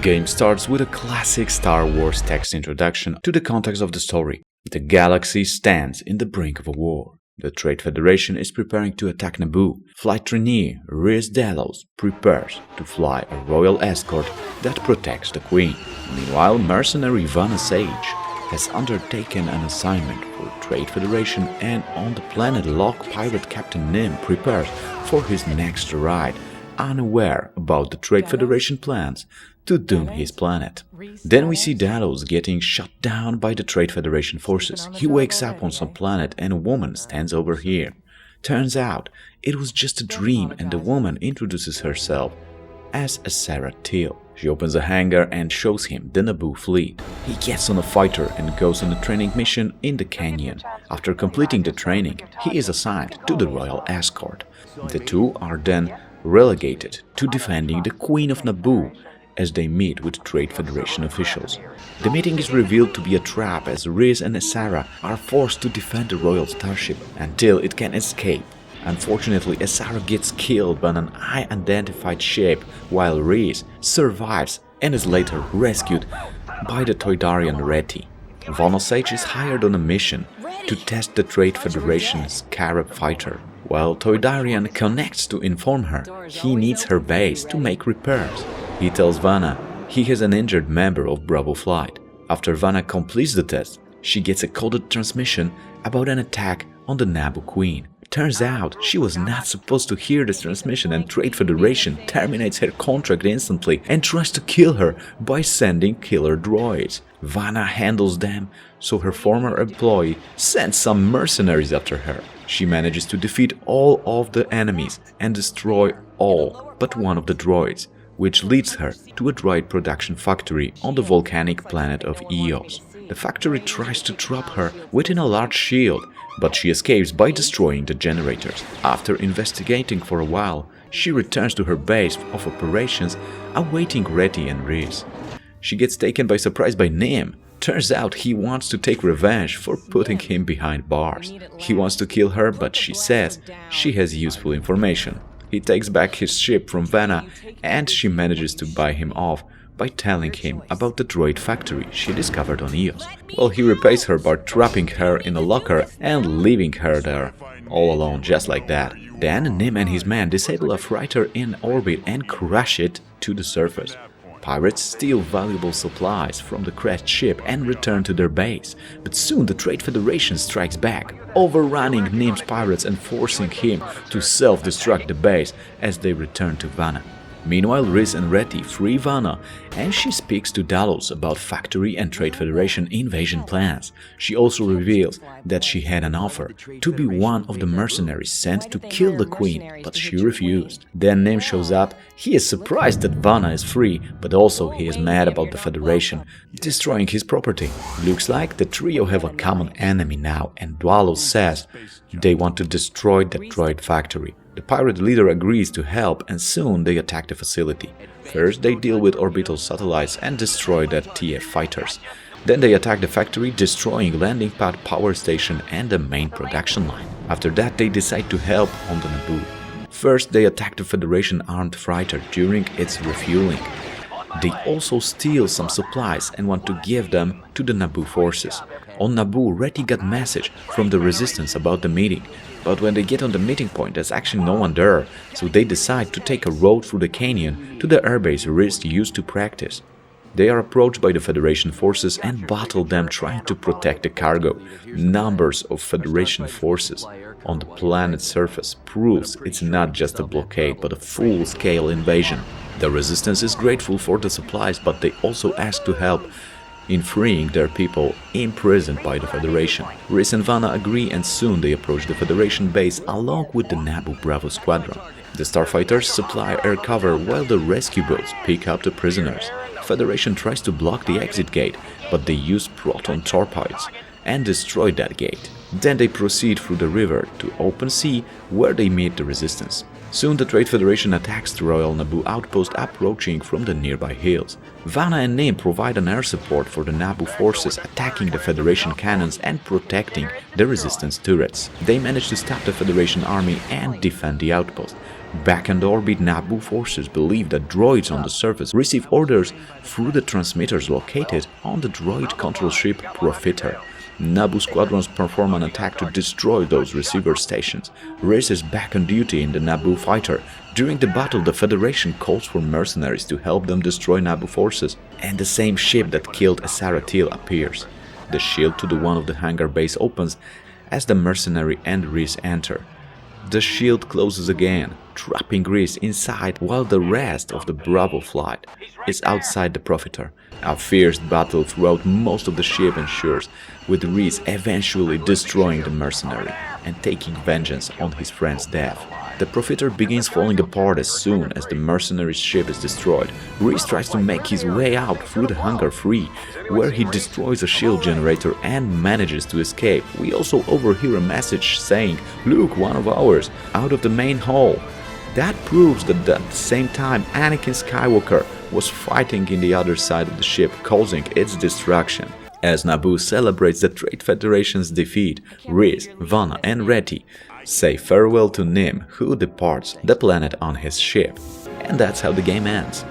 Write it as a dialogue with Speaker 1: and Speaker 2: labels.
Speaker 1: game starts with a classic Star Wars text introduction to the context of the story. The galaxy stands in the brink of a war. The Trade Federation is preparing to attack Naboo. Flight trainee Rhys Delos prepares to fly a royal escort that protects the Queen. Meanwhile, mercenary Vanna Sage has undertaken an assignment for Trade Federation, and on the planet Locke, pirate Captain Nim prepares for his next ride, unaware about the Trade Federation plans to doom his planet. Then we see Delos getting shot down by the Trade Federation forces. He wakes up on some planet and a woman stands over here. Turns out it was just a dream, and the woman introduces herself as a Sarah Teal. She opens a hangar and shows him the Naboo fleet. He gets on a fighter and goes on a training mission in the canyon. After completing the training, he is assigned to the royal escort. The two are then relegated to defending the Queen of Naboo as they meet with Trade Federation officials. The meeting is revealed to be a trap, as Rhys and Sarah are forced to defend the royal starship until it can escape. Unfortunately, Sarah gets killed by an unidentified ship, while Rhys survives and is later rescued by the Toydarian Reti. Vanna Sage is hired on a mission to test the Trade Federation's Scarab fighter. While Toydarian connects to inform her he needs her base to make repairs. He tells Vanna he has an injured member of Bravo Flight. After Vanna completes the test, she gets a coded transmission about an attack on the Naboo Queen. Turns out she was not supposed to hear this transmission, and Trade Federation terminates her contract instantly and tries to kill her by sending killer droids. Vanna handles them, so her former employee sends some mercenaries after her. She manages to defeat all of the enemies and destroy all but one of the droids, which leads her to a droid production factory on the volcanic planet of Eos. The factory tries to trap her within a large shield, but she escapes by destroying the generators. After investigating for a while, she returns to her base of operations, awaiting Reti and Rhys. She gets taken by surprise by Nim. Turns out he wants to take revenge for putting him behind bars. He wants to kill her, but she says she has useful information. He takes back his ship from Vanna, and she manages to buy him off by telling him about the droid factory she discovered on Eos. Well, he repays her by trapping her in a locker and leaving her there all alone, just like that. Then Nim and his men disable a freighter in orbit and crash it to the surface. Pirates steal valuable supplies from the crashed ship and return to their base, but soon the Trade Federation strikes back, overrunning Nim's pirates and forcing him to self-destruct the base as they return to Vanna. Meanwhile, Rhys and Reti free Vanna, and she speaks to Delos about factory and Trade Federation invasion plans. She also reveals that she had an offer to be one of the mercenaries sent to kill the Queen, but she refused. Then Nim shows up. He is surprised that Vanna is free, but also he is mad about the Federation destroying his property. Looks like the trio have a common enemy now, and Delos says they want to destroy the droid factory. The pirate leader agrees to help, and soon they attack the facility. First, they deal with orbital satellites and destroy the TF fighters. Then they attack the factory, destroying landing pad, power station and the main production line. After that, they decide to help on the Naboo. First, they attack the Federation armed freighter during its refueling. They also steal some supplies and want to give them to the Naboo forces. On Naboo, Reti got message from the Resistance about the meeting, but when they get on the meeting point, there's actually no one there, so they decide to take a road through the canyon to the airbase Rhys used to practice. They are approached by the Federation forces and battle them, trying to protect the cargo. Numbers of Federation forces on the planet's surface proves it's not just a blockade, but a full-scale invasion. The Resistance is grateful for the supplies, but they also ask to help in freeing their people imprisoned by the Federation. Rhys and Vanna agree, and soon they approach the Federation base along with the Naboo Bravo squadron. The starfighters supply air cover while the rescue boats pick up the prisoners. Federation tries to block the exit gate, but they use proton torpedoes and destroy that gate. Then they proceed through the river to open sea, where they meet the Resistance. Soon the Trade Federation attacks the Royal Naboo outpost, approaching from the nearby hills. Vanna and Nim provide an air support for the Naboo forces, attacking the Federation cannons and protecting the Resistance turrets. They manage to stop the Federation army and defend the outpost. Back in orbit, Naboo forces believe that droids on the surface receive orders through the transmitters located on the droid control ship Profiter. Naboo squadrons perform an attack to destroy those receiver stations. Reese is back on duty in the Naboo fighter. During the battle, the Federation calls for mercenaries to help them destroy Naboo forces, and the same ship that killed Asara Teal appears. The shield to the one of the hangar base opens as the mercenary and Reese enter. The shield closes again, trapping Reese inside while the rest of the Bravo flight is outside the Profiter. A fierce battle throughout most of the ship ensures, with Reese eventually destroying the mercenary and taking vengeance on his friend's death. The Profiter begins falling apart as soon as the mercenary's ship is destroyed. Reese tries to make his way out through the hangar 3, where he destroys a shield generator and manages to escape. We also overhear a message saying, "Look, one of ours," out of the main hall. That proves that at the same time Anakin Skywalker was fighting in the other side of the ship, causing its destruction. As Naboo celebrates the Trade Federation's defeat, Reese, Vanna and Reti say farewell to Nim, who departs the planet on his ship. And that's how the game ends.